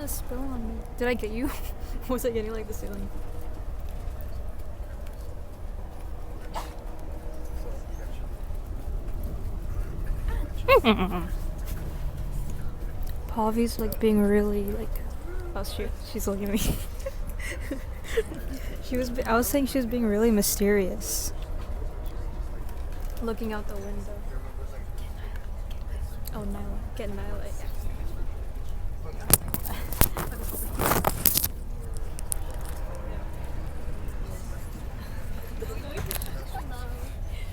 gonna spill on me. Did I get you? Was I getting like the ceiling? Pavi's like being really like. Oh shoot, she's looking at me. I was saying she was being really mysterious. Looking out the window. Oh, Nyla. Get Nyla.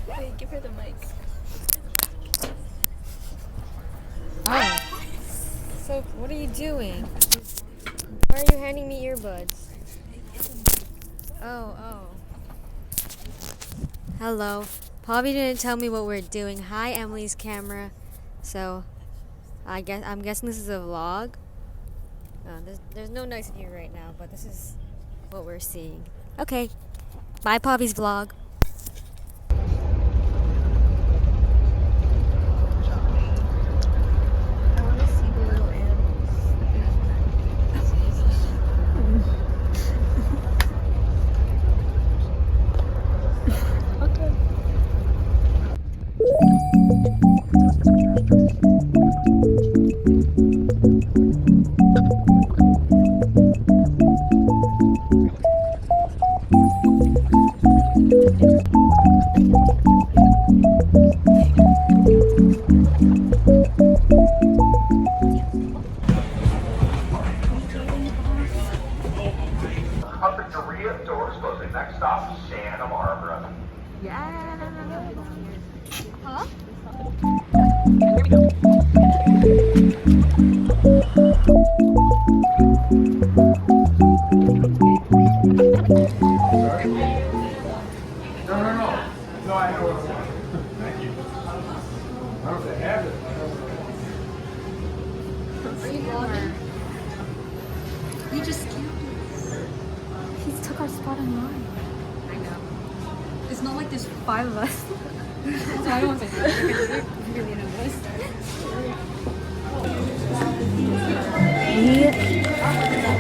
Wait, give her the mic. Oh. So, what are you doing? Why are you handing me earbuds? Oh. Hello. Pavi didn't tell me what we're doing. Hi, Emily's camera. So, I'm guessing this is a vlog. There's no nice view right now, but this is what we're seeing. Okay. Bye, Pavi's vlog. Carpinteria doors closing. Next stop, Santa Barbara. Yeah. Huh? Here we go. No, I know what I want. Thank you. I don't know if they have it. Are you vlogging? You just He took our spot in line. I know. It's not like there's 5 of us. So I don't think you're really nervous.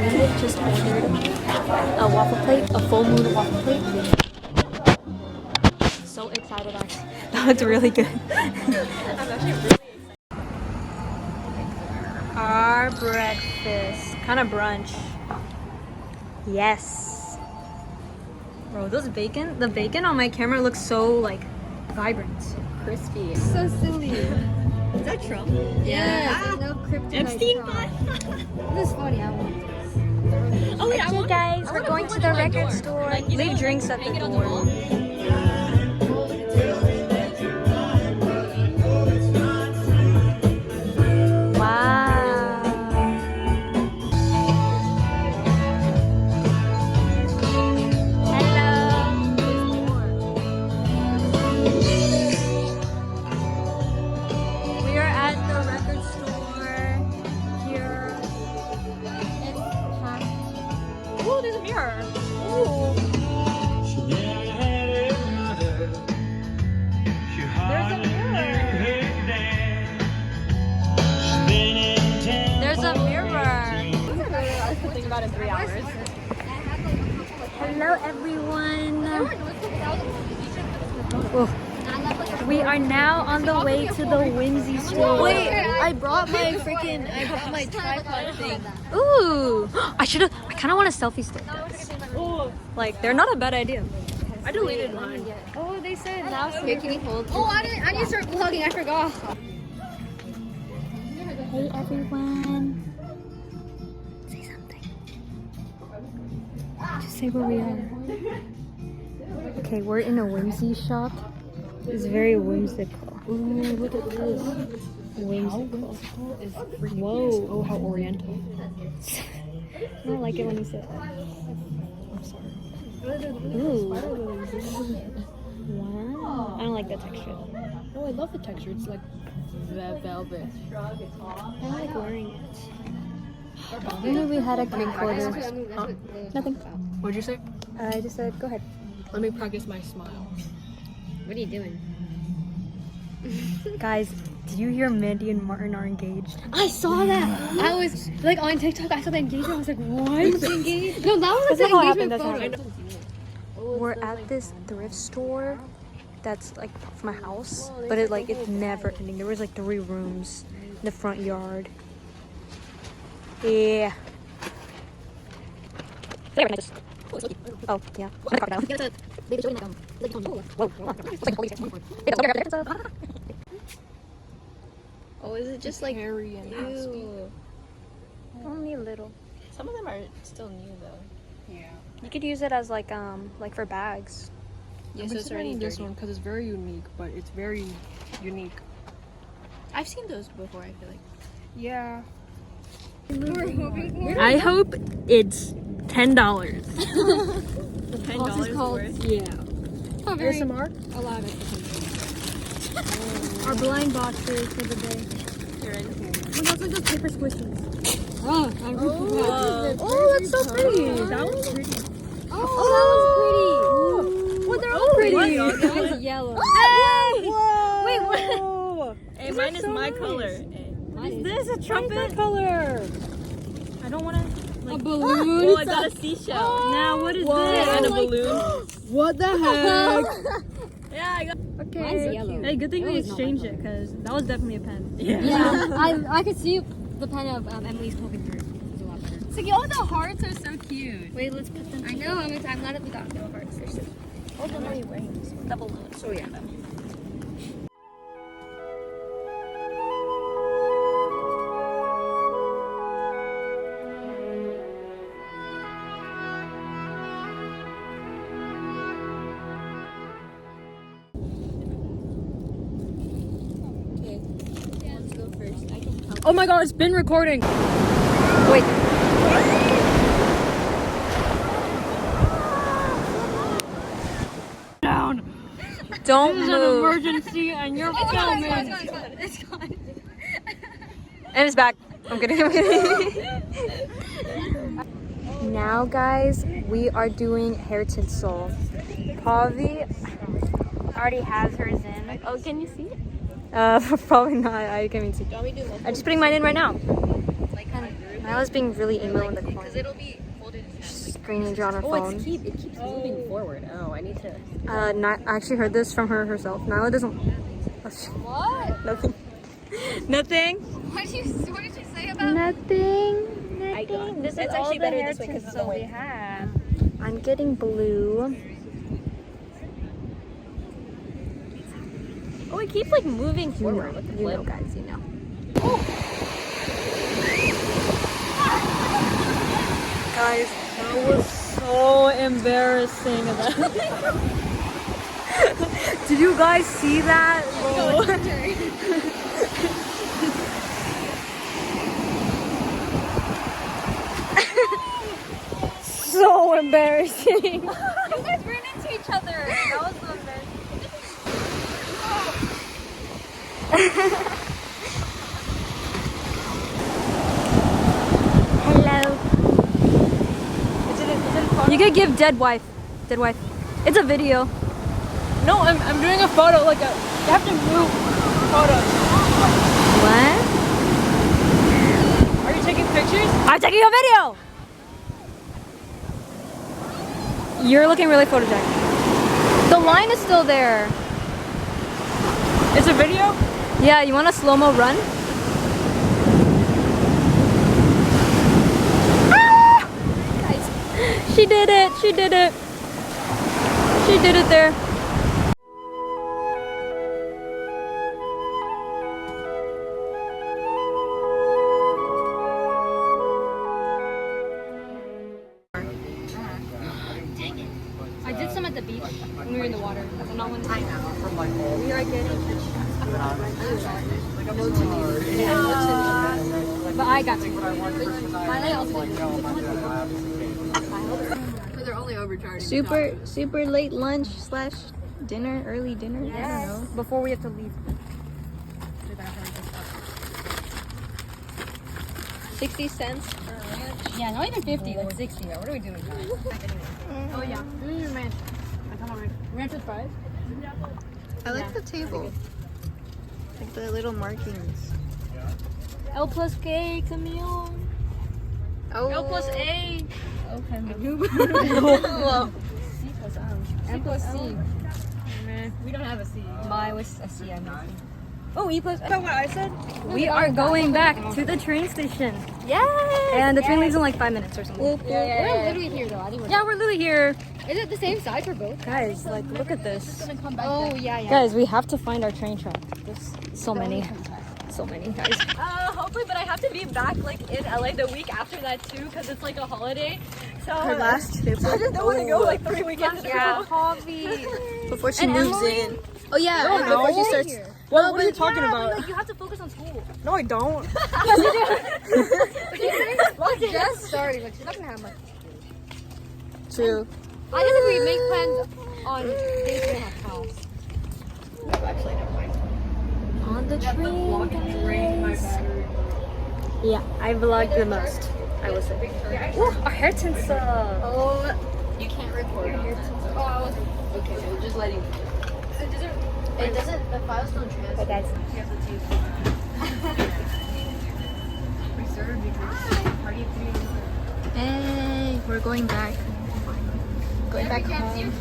We just ordered a waffle plate, a full moon waffle plate. So excited actually. That looks really good. I'm actually really excited. Our breakfast. Kind of brunch. Yes. Bro, the bacon on my camera looks so like vibrant. Crispy. So silly. Is that Trump? Yeah. There's no kryptonite. Epstein Trump. This is funny. I want this. Oh wait, Okay, guys, we're going to the record store. Like, you Leave know, drinks at the hang it on the door. wall. Wow. Hello. We are at the record store here. Ooh, there's a mirror. Ooh. There's a mirror. There's a mirror. I could think about it in 3 hours. Hello, everyone. Oh. We are now on the way to the Whimsy store. Wait, I brought my tripod thing. Ooh, I kind of want a selfie stick. Like, they're not a bad idea. I deleted mine. Oh, they said now. Here, can you hold? Oh, I need to start vlogging. I forgot. Hey, everyone. Say something. Just say where we are. Okay, we're in a whimsy shop. It's very whimsical. Ooh, look at this. Whimsical. Whoa. Oh, how oriental. I don't like it when you say that. I'm sorry. Ooh. Wow. I don't like the texture. Oh, I love the texture. It's like velvet. I don't like wearing it. Maybe we had a camcorder. Nothing. What'd you say? I just said, go ahead. Let me practice my smile. What are you doing? Guys, did you hear Mandy and Martin are engaged? I saw that. I was like on TikTok. I saw the engagement. I was like, what? Engaged? No, that was That's not how the it happened, engagement that's photo. We're at this thrift store that's like for my house, but it's never ending. There was like 3 rooms in the front yard. Yeah. Oh, yeah. Oh, is it just like hairy and ew? Only a little. Some of them are still new though. Yeah. You could use it as like for bags. Yeah, I'm so it's already this dirty. one because it's very unique, but it's very unique. I've seen those before. I feel like. Yeah. I hope it's $10. $10 worth. Yeah. Oh, very ASMR? alive. Our blind boxes for the day. You're in. Oh, that's like those paper squishies. Oh, that's so pretty. That one's pretty. Oh, that was pretty. Well, they're all pretty. That was yellow. Hey! Whoa! Wait, what? Hey, mine is my color. Is this a trumpet color? I don't want to. A balloon. Oh, I got a seashell. Now, what is And a this? balloon. What the heck? Yeah, I got. Okay. Mine's yellow. Hey, good thing That we was not my exchanged it because that was definitely a pen. Yeah, I could see the pen of Emily's poking through. It was a lot better. It's like, oh, the hearts are so cute. Wait, let's put them. I know. I'm glad that we got the hearts. They're so. Oh, then are you wearing this one? The balloon. So yeah. Oh my god, it's been recording. Wait. Down. Don't move. Emergency and you're filming. It's gone. And it's back. I'm kidding. Now, guys, we are doing hair tinsel. Pavi already has hers in. Oh, can you see it? Probably not. I can't even see. Do you want me to do I'm just putting mine in right now. like Nyla's being really emo in the corner. because it'll be folded in half. Screening on her Oh, phone. it keeps moving forward. Oh, I need to. I actually heard this from her herself. Nyla doesn't. What? Nothing. Nothing. What did you say about? Nothing. I got. This It's is all actually the better hair this way because it's the tinsel we way. have. I'm getting blue. Oh, it keeps like moving forward. With the You know, flip. guys. You know. Guys, that was so embarrassing. Did you guys see that? So embarrassing. You guys ran into each other. That was so embarrassing. Hello. You could give dead wife. Dead wife. It's a video. No, I'm doing a photo. Like you have to move photos. What? Are you taking pictures? I'm taking a video. You're looking really photogenic. The line is still there. It's a video. Yeah, you want a slow-mo run? Ah! She did it. She did it. She did it there. I did some at the beach when we were in the water, but not when We are getting But I got some. Finally, also. Because they're only overcharged. super late lunch / dinner, early dinner. I don't know. Before we have to leave. 60 cents. Yeah, not even 50, like 60. What are we doing? Oh yeah. Ranch with fries? I like the table. Like the little markings. L plus K, Camille. Oh. L plus A. Okay. C plus L. M plus C. We don't have a C. My was a C, I know. Oh, E plus. Is that what I said? We are going back to the train station. Yes. And the train leaves in like 5 minutes or something. We're literally here though. I think we're. Yeah, we're literally here. Is it the same side for both? Guys, like, look at this. Oh yeah. Guys, we have to find our train track. There's so many. So many, guys. Hopefully, but I have to be back like in LA the week after that too, because it's like a holiday. So Her last trip. I just don't want to go like 3 weekends in a row. Hobby. Before she moves in. Oh yeah, No, and before she no. starts. What are you talking about? Like you have to focus on school. No, I don't. She's just starting. Like she's not gonna have much. True. I guess if we make plans on days we have house. On the train, guys. Yeah, I vlogged the most, I would say. Ooh, our hair tints Oh, you can't record. Oh, I was okay. We're just letting. It doesn't. The file still transfers. Hey guys. Hey, we're going back. Going back home.